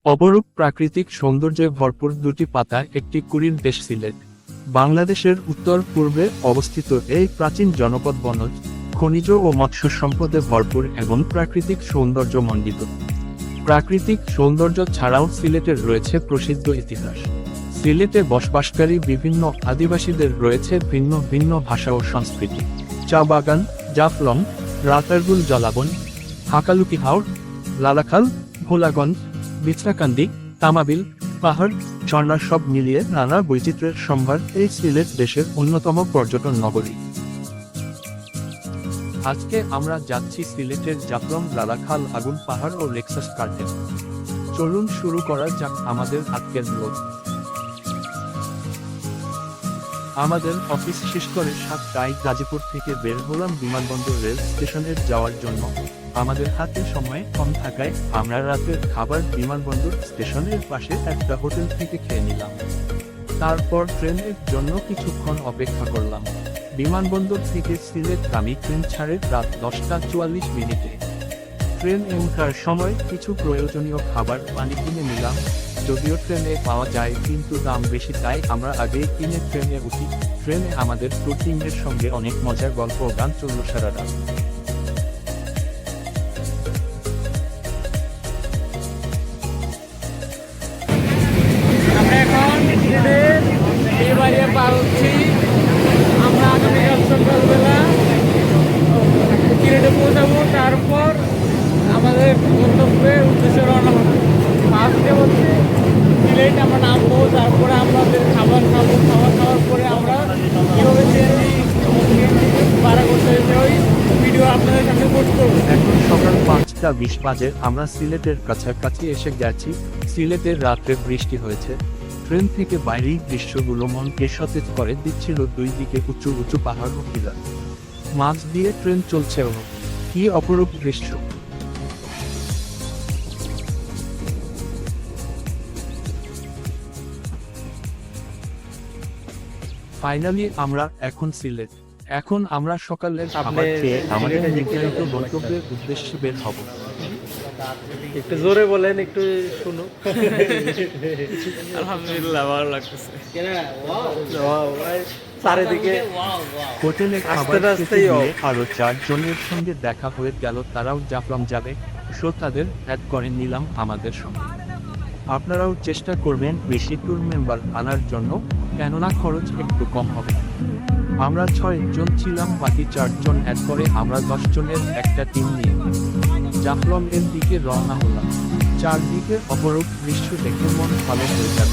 অপরূপ প্রাকৃতিক সৌন্দর্যে ভরপুর দুটি পাতা একটি কুড়ির দেশ সিলেট। বাংলাদেশের উত্তর পূর্বে অবস্থিত এই প্রাচীন জনপদ বনজ, খনিজ ও মৎস্য সম্পদে ভরপুর এবং প্রাকৃতিক সৌন্দর্য মণ্ডিত। প্রাকৃতিক সৌন্দর্য ছাড়াও সিলেটের রয়েছে প্রসিদ্ধ ইতিহাস। সিলেটে বসবাসকারী বিভিন্ন আদিবাসীদের রয়েছে ভিন্ন ভিন্ন ভাষা ও সংস্কৃতি। চা বাগান, জাফলং, রাতারগুল জলাবন, হাকালুকি হাওর, লালাখাল, ভোলাগঞ্জ, বিছনাকান্দি, তামাবিল, পাহাড়, ঝর্ণা সব মিলিয়ে নানা বৈচিত্র্যের সম্ভার এই সিলেট দেশের অন্যতম পর্যটন নগরী। আজকে আমরা যাচ্ছি সিলেটের জাফলং, লালাখাল, আগুন পাহাড় ও লেক্সাস গার্ডেন। চলুন শুরু করা যাক আমাদের আজকের ব্লগ। আমাদের অফিস শেষ করে 7টায় গাজীপুর থেকে বের হলাম বিমানবন্দর রেল স্টেশনের যাওয়ার জন্য। আমাদের হাতে সময় কম থাকায় আমরা রাতের খাবার বিমানবন্দর স্টেশনের পাশে একটা হোটেল থেকে খেয়ে নিলাম। তারপর ট্রেনের জন্য কিছুক্ষণ অপেক্ষা করলাম। বিমানবন্দর থেকে সিলেটগামী ট্রেন ছাড়ে রাত 10টা 44 মিনিটে। ট্রেনে ওঠার সময় কিছু প্রয়োজনীয় খাবার পানি কিনে নিলাম। যদিও ট্রেনে পাওয়া যায় কিন্তু দাম বেশি, তাই আমরা আগেই কিনে ট্রেনে উঠি। ট্রেনে আমাদের ট্যুর টিমের সঙ্গে অনেক মজার গল্প ও গান চলল সারা রাত। আমরা এখন সিলেটের বিয়েবাড়িয়া পার হচ্ছি। আমরা আগামীকাল সকালবেলা সিলেটে পৌঁছাবো, তারপর আমাদের গন্তব্যের উদ্দেশ্যে রওনা হবো। ফার্স্টে হচ্ছে সিলেট আমরা নামবো, তারপরে আমাদের খাবার খাবো। খাওয়ার পরে আমরা কীভাবে ভাড়া করতে হবে ওই ভিডিও আপনাদের সামনে পোস্ট করবো। এখন সকাল 5টা 20 বাজে। আমরা সিলেটের কাছাকাছি এসে গেছি। সিলেটের রাত্রে বৃষ্টি হয়েছে। ট্রেন থেকে বাইরেই দৃশ্যগুলো মনকে সতেজ করে দিচ্ছিল। দুই দিকে উঁচু উঁচু পাহাড় ও টিলা, মাছ দিয়ে ট্রেন চলছে। কি অপরূপ দৃশ্য! ফাইনালি আমরা এখন সিলেট। এখন আমরা সকালের খাবার খেয়ে আমাদের নির্ধারিত গন্তব্যের উদ্দেশ্যে বের হব। একটু জোরে বলেন, একটু শুনো। আলহামদুলিল্লাহ, ভালো লাগতেছে। চারিদিকে হোটেলে খাবার খেতে গিয়ে আরো 4 জনের সঙ্গে দেখা হয়ে গেল। তারাও জাফলং যাবে, সো তাদের অ্যাড করে নিলাম আমাদের সঙ্গে। আপনারাও চেষ্টা করবেন বেশি ট্যুর মেম্বার আনার জন্য, কেননা খরচ একটু কম হবে। আমরা 6 জন ছিলাম, বাকি 4 জন অ্যাড করে আমরা 10 জনের একটা টিম নিয়ে জাফলং এর দিকে রওনা হলাম। চারদিকে অপরূপ দৃশ্য দেখে মন ভালো হয়ে গেল।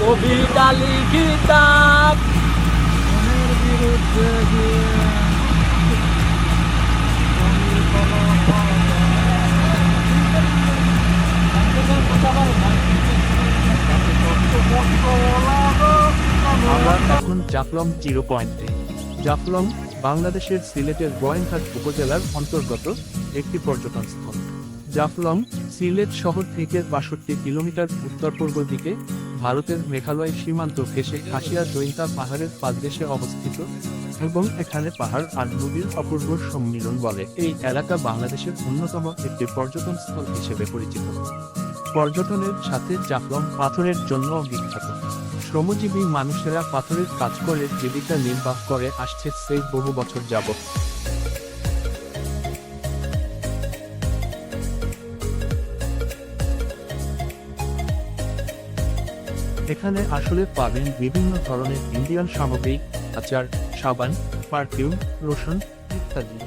কবিতা লিখিতাম বিরুদ্ধে আমরা এখন জাফলং 0 পয়েন্টে। জাফলং বাংলাদেশের সিলেটের গোয়েন্দাঘাট উপজেলার অন্তর্গত একটি পর্যটন স্থল। জাফলং সিলেট শহর থেকে 62 কিলোমিটার উত্তর পূর্ব দিকে ভারতের মেঘালয় সীমান্ত ঘেঁষে খাসিয়া জৈন্তা পাহাড়ের পাদদেশে অবস্থিত এবং এখানে পাহাড় আর নদীর অপূর্ব সম্মিলন বলে এই এলাকা বাংলাদেশের অন্যতম একটি পর্যটন স্থল হিসেবে পরিচিত। পর্যটনের সাথে জাফলং পাথরের জন্য বিখ্যাত। শ্রমজীবী মানুষেরা পাথরের কাজ করে জীবিকা নির্বাহ করে আসছে সেই বহু বছর যাবত। এখানে আসলে পাবেন বিভিন্ন ধরনের ইন্ডিয়ান সামগ্রী, আচার, সাবান, পারফিউম, লোশন ইত্যাদি।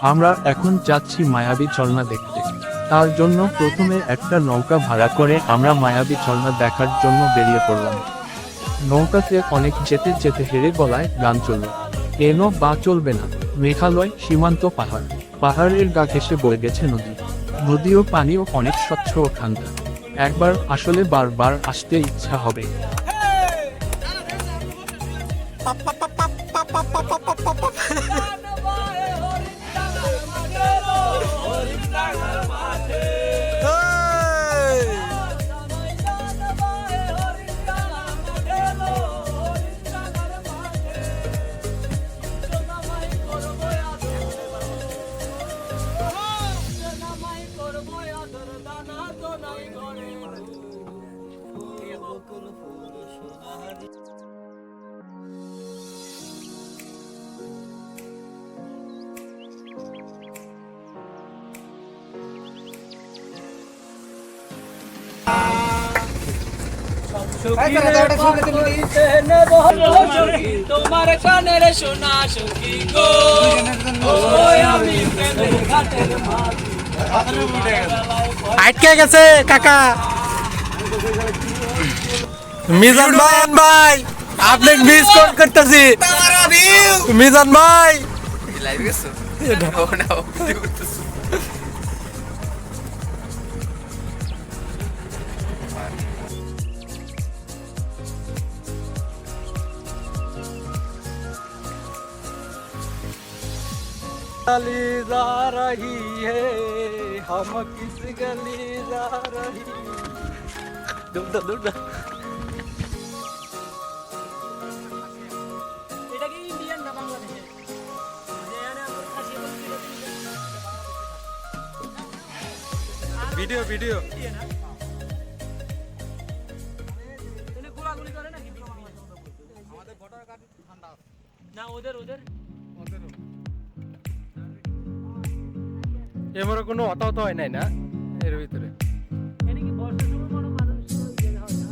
আমরা এখন যাচ্ছি মায়াবী ঝর্ণা দেখতে। তার জন্য প্রথমে একটা নৌকা ভাড়া করে আমরা মায়াবী ঝর্ণা দেখার জন্য বেরিয়ে পড়লাম। নৌকাতে অনেক যেতে যেতে হেরে গলায় গান চলল। কেন বা চলবে না, মেঘালয় সীমান্ত পাহাড়, পাহাড়ের গা ঘেঁষে বয়ে গেছে নদী। নদীও পানিও অনেক স্বচ্ছ ও ঠান্ডা, একবার আসলে বারবার আসতে ইচ্ছা হবে। তোমার কানের শোনা সখী গো, আমি প্রেমের ঘাটের মাঝি। আটকে গেছে কাকা। মিজান ভাই আপনি মিস কল করতেছি। মিজান ভাই লাইভ গেছো না ভিডিও করতেছো? गली जा रही है, हम किस गली जा रही। दूर दूर এটা কি ইন্ডিয়ান না বাংলাদেশের? ভিডিও ভিডিও গোলাগুলি করে নাকি? আমাদের ভোটার কার্ড ঠান্ডা না, ওদের এমন কোনো হতাহত হয় নাই না এর ভিতরে? এটা কি বর্ষার সময় কোনো মানুষ গেলে হয় না?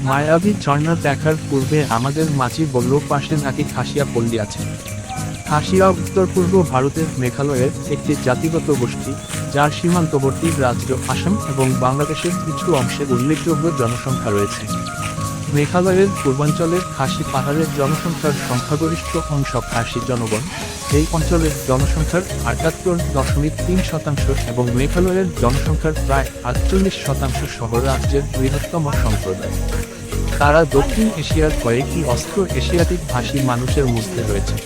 মায়াবী ঝর্ণা দেখার পূর্বে আমাদের মাঝি বলল পাশে নাকি খাসিয়া পল্লী আছে। খাসিয়া উত্তর পূর্ব ভারতের মেঘালয়ের একটি জাতিগত গোষ্ঠী, যার সীমান্তবর্তী রাজ্য আসাম এবং বাংলাদেশের কিছু অংশে উল্লেখযোগ্য জনসংখ্যা রয়েছে। মেঘালয়ের পূর্বাঞ্চলের খাসি পাহাড়ের জনসংখ্যার সংখ্যাগরিষ্ঠ অংশ খাসি জনগণ। এই অঞ্চলের জনসংখ্যার ৭৮.৩% এবং মেঘালয়ের জনসংখ্যার প্রায় ৪৮% সহ রাজ্যের বৃহত্তম সম্প্রদায়। তারা দক্ষিণ এশিয়ার কয়েকটি অস্ট্রো এশিয়াটিক ভাষী মানুষের মধ্যে রয়েছে।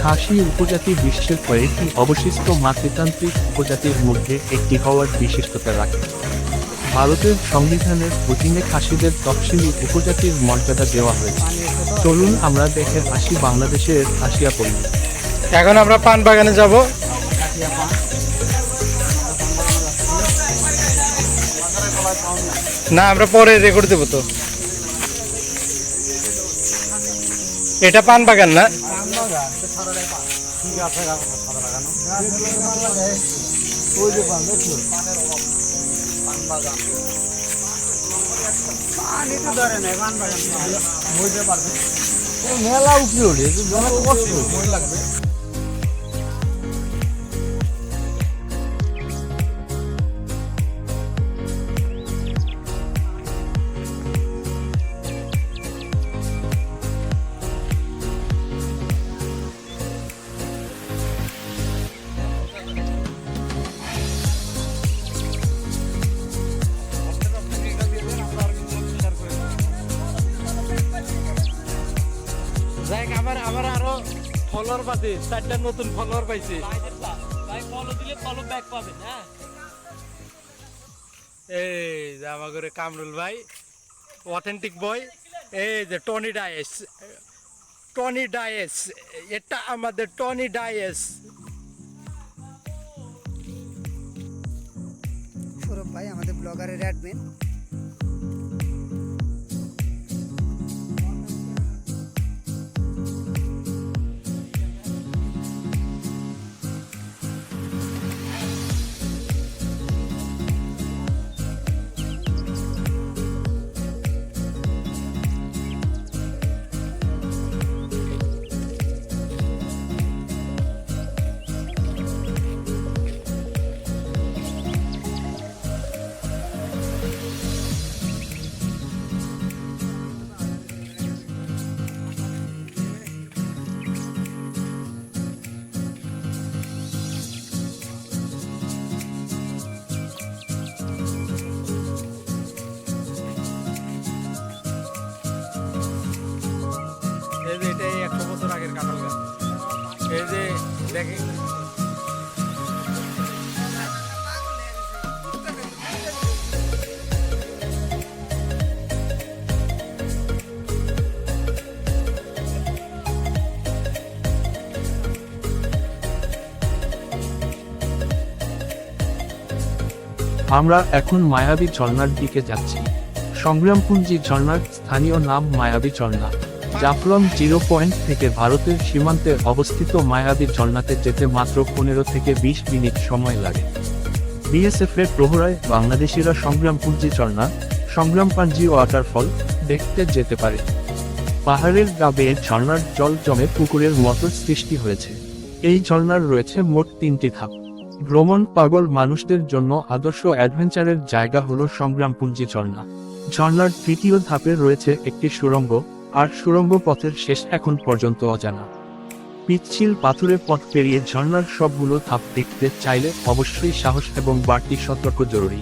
খাসি উপজাতি বিশ্বের কয়েকটি অবশিষ্ট মাতৃতান্ত্রিক উপজাতির মধ্যে একটি হওয়ার বিশিষ্টতা রাখে। ভারতের সংবিধানের অধীনে খাসিদের তফসিলি উপজাতির মর্যাদা দেওয়া হয়েছে। চলুন আমরা দেখে আসি বাংলাদেশের খাসিয়া পল্লী। এখন আমরা পান বাগানে যাব। না আমরা পরে রেকর্ড দেবো তো। এটা পান বাগান না? মেলা উঠে কষ্ট লাগবে। আমার আরো ফলোয়ার পাচ্ছি, 4টা নতুন ফলোয়ার পাইছি। ভাই ফলো দিলে ফলো ব্যাক পাবেন। হ্যাঁ, এই যে আমার ঘরে কামরুল ভাই, অথেন্টিক বয়। এই যে টনি ডায়েস, টনি ডায়েস, এটা আমাদের টনি ডায়েস। সৌরভ ভাই আমাদের ব্লগারের অ্যাডমিন। এই যে এটাই 100 বছর আগের কাঁঠাল গাছ। এই যে দেখেন আমরা এখন মায়াবী ঝর্ণার দিকে যাচ্ছি। সংগ্রামপুঞ্জি ঝর্ণার স্থানীয় নাম মায়াবী ঝর্ণা। জাফলং 0 পয়েন্ট থেকে ভারতের সীমান্তে অবস্থিত মায়াবী ঝর্ণাতে যেতে মাত্র 15 থেকে 20 মিনিট সময় লাগে। বিএসএফ এর প্রহরায় বাংলাদেশিরা সংগ্রামপুঞ্জি ঝর্ণা, সংগ্রামপাঞ্জি ওয়াটারফল দেখতে যেতে পারে। পাহাড়ের গা বেয়ে ঝর্ণার জল জমে পুকুরের মতো সৃষ্টি হয়েছে। এই ঝর্ণার রয়েছে মোট 3টি ধাপ। ভ্রমণ পাগল মানুষদের জন্য আদর্শ অ্যাডভেঞ্চারের জায়গা হলো সংগ্রামপুঞ্জি ঝর্ণা। ঝর্ণার 3য় ধাপে রয়েছে একটি সুড়ঙ্গ, আর সুড়ঙ্গ পথের শেষ এখন পর্যন্ত অজানা। পিচ্ছিল পাথুরে পথ পেরিয়ে ঝর্ণার সবগুলো ধাপ দেখতে চাইলে অবশ্যই সাহস এবং বাড়তি সতর্ক জরুরি।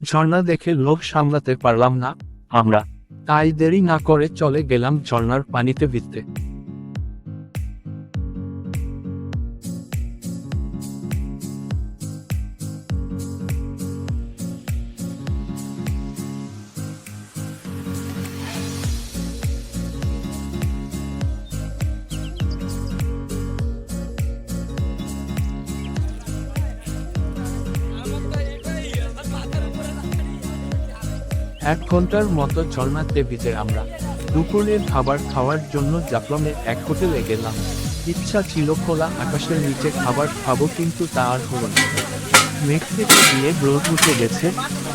ঝর্ণা দেখে লোভ সামলাতে পারলাম না আমরা, তাই দেরি না করে চলে গেলাম ঝর্ণার পানিতে ভিজতে। এক ঘন্টার মতো ঝর্ণাতে ভিজে আমরা দুপুরের খাবার খাওয়ার জন্য জাফলংয়ে এক হোটেলে গেলাম। ইচ্ছা ছিল খোলা আকাশের নিচে খাবার খাবো, কিন্তু তা আর হলো না। মেঘ থেকে গিয়ে রোদ উঠে গেছে,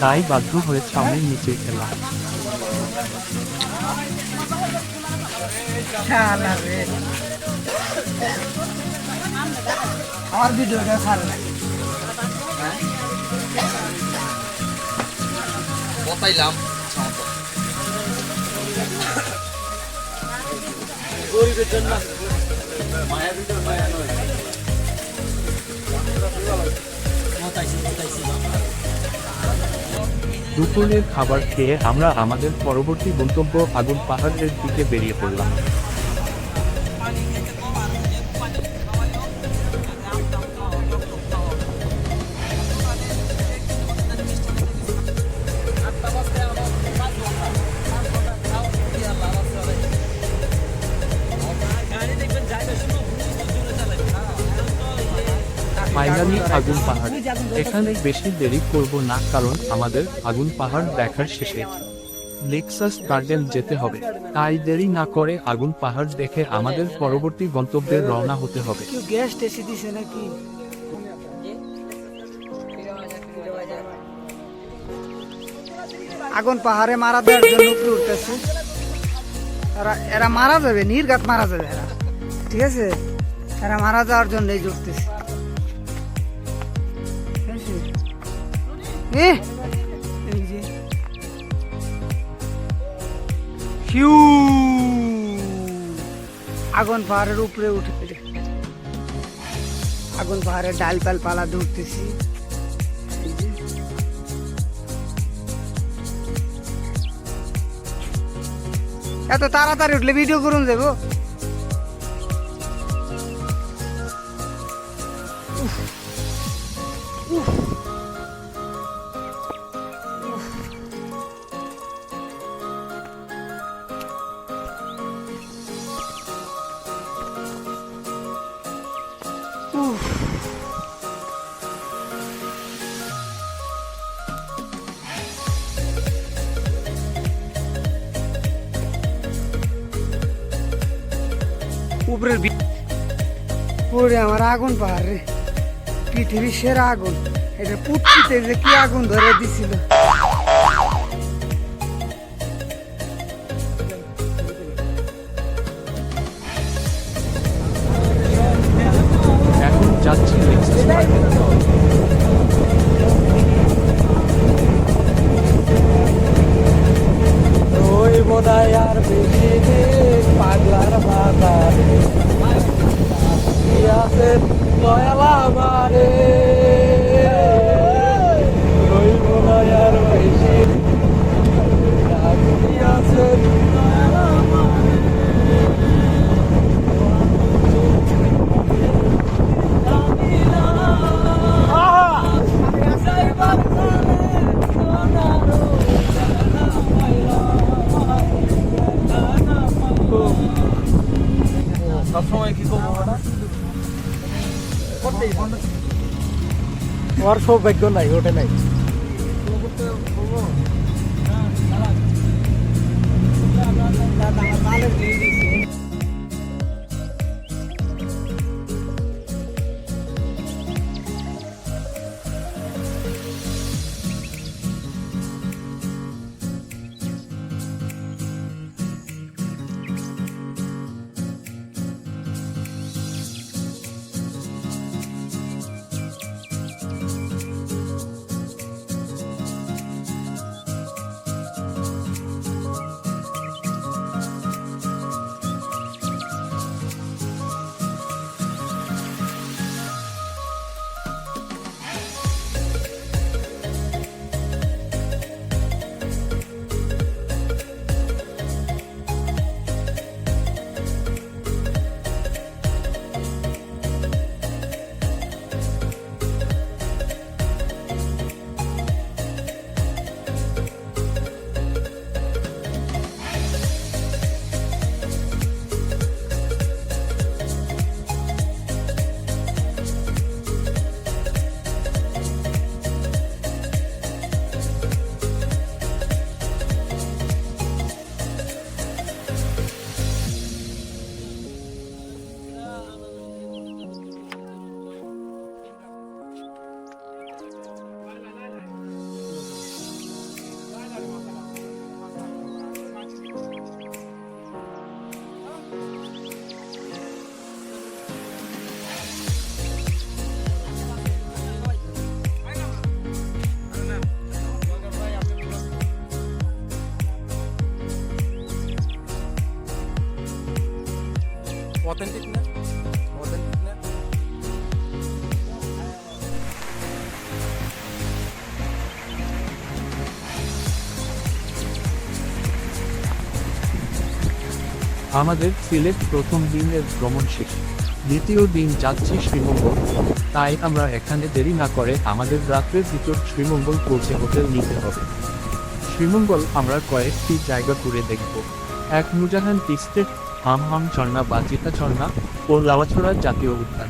তাই বাধ্য হয়ে ছাউনির নিচে খেলাম। আমার ভিডিওটা ভালো লাগে। বতাইলাম গরিবের জন্য দুপুরের খাবার খেয়ে আমরা আমাদের পরবর্তী গন্তব্য আগুন পাহাড়ের দিকে বেরিয়ে পড়লাম। ফাইনালি আগুন পাহাড়। এখানে বেশি দেরি করব না, কারণ আমাদের আগুন পাহাড় দেখার শেষে লেক্সাস গার্ডেন যেতে হবে। তাই দেরি না করে আগুন পাহাড় দেখে আমাদের পরবর্তী গন্তব্যে রওনা হতে হবে। কেউ গ্যাস টেসে দিছে নাকি? আগুন পাহাড়ে মারা দেওয়ার জন্য উপরে উঠতেছে। এরা মারা যাবে, নির্ঘাত মারা যাবে এরা, ঠিক আছে? এরা মারা যাওয়ার জন্য এই উঠতেছে। আগুন পাহাড়ের উপরে উঠে, আগুন পাহাড়ের ডাল পাল পালা ধরতেছি। এত তাড়াতাড়ি উঠলে ভিডিও করুন যাবো। উপরের ওরে আমার আগুন পাহাড় রে, পৃথিবীর সেরা আগুন। এটা পুটকিতে যে কি আগুন ধরে দিছিল। এখন যাচ্ছি লেক্সাস পার্কে। ওই বোধহয় আর বেশি দিন পাগলার বাজারে আছে দয়ালা মারে। ওই বোধহয় আর বেশি আছে দয়ালা মারে। সবসময় কি করবো ওটা ওর সৌভাগ্য নাই, ওটা নাই। অথেন্টিক না, অথেন্টিক না। আমাদের সিলেট প্রথম দিনের ভ্রমণ শেষ, দ্বিতীয় দিন যাচ্ছি শ্রীমঙ্গল। তাই আমরা এখানে দেরি না করে আমাদের রাত্রের ভিতর শ্রীমঙ্গল পৌঁছে হোটেল নিতে হবে। শ্রীমঙ্গল আমরা কয়েকটি জায়গা ঘুরে দেখব। এক নুরজাহান টি স্টেট, হামহাম ঝর্ণা বা চিতা ঝর্ণা ও লাওয়াছড়া জাতীয় উদ্যান।